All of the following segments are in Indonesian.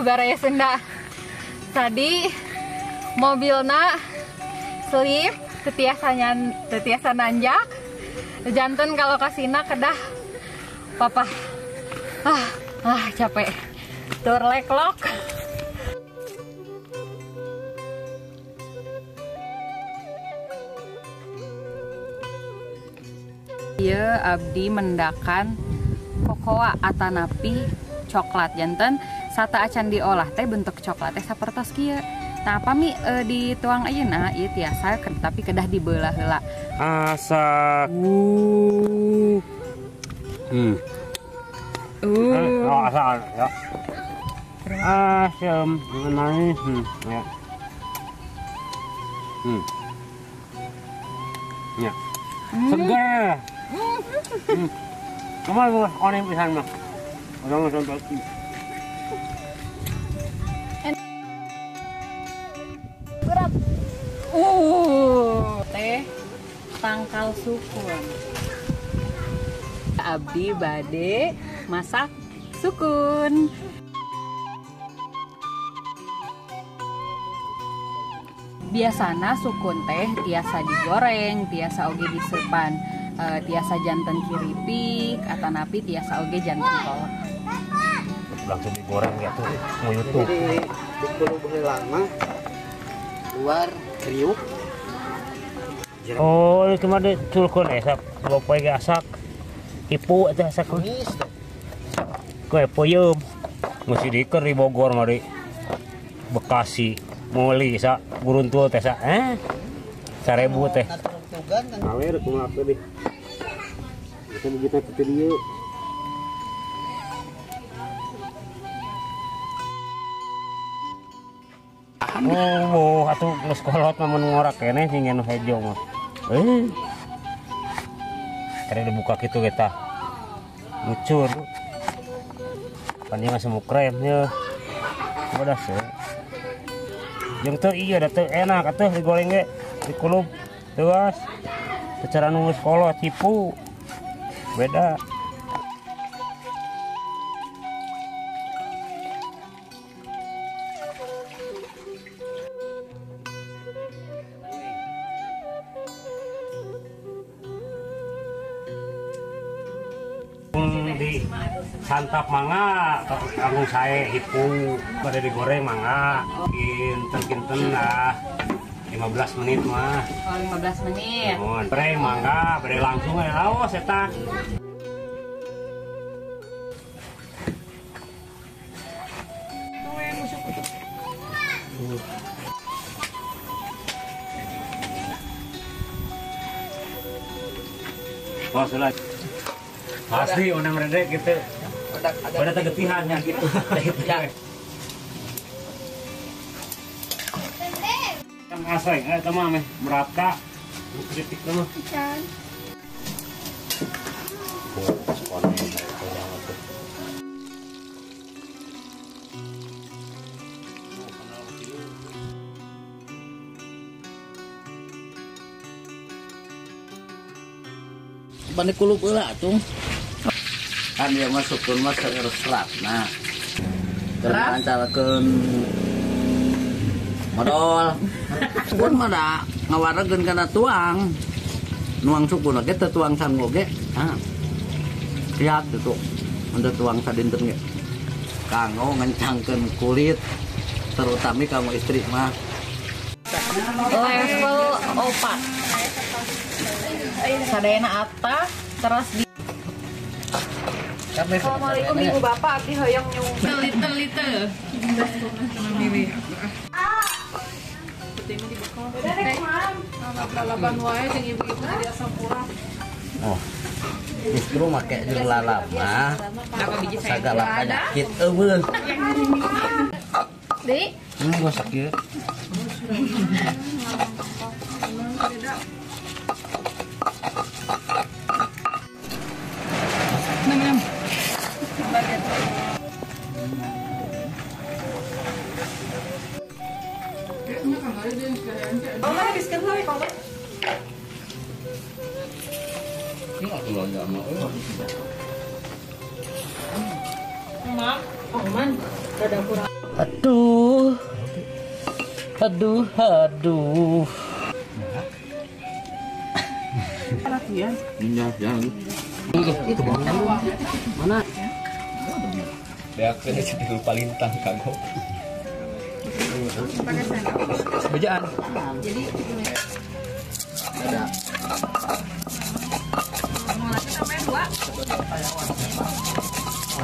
baraya Sunda. Tadi mobilna selip tetiasa nanjak. Janten kalau kasina kedah papa. Capek. Tur leklok. Ieu abdi mendakan kokoa atanapi coklat janten sata acan diolah teh bentuk coklat teh sapertos kieu. Nah, pami dituang ayeuna ieu tiasa tapi kedah dibeula heula. Asak. Asal ya. Asam manis ya. Ya. Segar. Kamu orang pisan mah. Orang sampai berat. Teh tangkal sukun. Abdi bade masak sukun. Biasana sukun teh tiasa digoreng, tiasa oge disepan, tiasa janten kiripik, atanapi tiasa oge janten kolak. Langsung digoreng ya tuh, mau YouTube. Jadi kalau boleh lama luar kriuk. Oh, itu mah diculkun esa, bapak ge asak. Ipu eta asak kumis. Kue puyem. Mesti diker di Bogor mari. Bekasi, Moli sa guruntul teh sa. 1000 teh. Awer kumaha teh. Kita begitu ke dieu. Oh, atuh geus kolot mah mun ngorak keneh sing anu hejo mah. Kare dibuka kitu kita. Ngucur. Kan ieu semu krem nya. Bodas ya. Jeung teu ieu da teu enak atuh digoreng ge dikulub teuas. Teu cara nu geus kolot cipu. Beda. Di santap mangga kanggo sae hipu pada digoreng mangga kinten lah 15 menit mah. Oh, 15 menit. Goreng mangga bere langsung ya laos eta. Wah, sulah. Pasti unang redek gitu. Pada tegetihannya gitu. Ya. Kan asai, eta mah meh merata. Kritik mah. Ikan. Bani kulub heula atuh. Kan dia masukkeun mah seueur serat. Nah. Keur ancalkeun modal. Sukun mah da ngawaregeun kana tuang. Nuang sukun ge teu tuang sanggo ge. Lihat itu. Untuk tuang sadinten ge. Kanggo ngencangkeun kulit terutama kamu istri mah. Level 4. Sadayana atas teras di. Assalamualaikum ibu bapak, abdi hoyong nyung. Liter. Lalaban wae jeung ibu-ibu di asam urang. Oh. Justru make jeung lalap mah sagala penyakit eueun. Di. Gosak ieu. Ini aku enggak mau. Mak, aman. Ada kurang. Aduh. Aduh, aduh. Ya, jangan. Itu mana? Dia kena jadi palintang kagok. Bejaan. Jadi Ada. mau lagi sampai 2.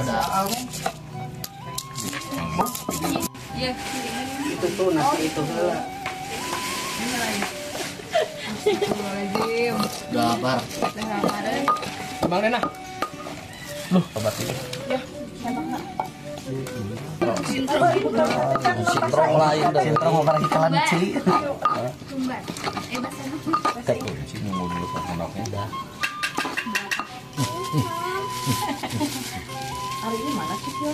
Ada. Iya, Itu tuh nasi itu. Astagfirullahaladzim. Udah lapar. Udah Ramadan. Bang Nena. Loh, obat ini. Sintrong lain dah. Sintrong mau pergi kelanci. Nunggu dulu Pak Honoknya. Hari ini mana sih, Kio?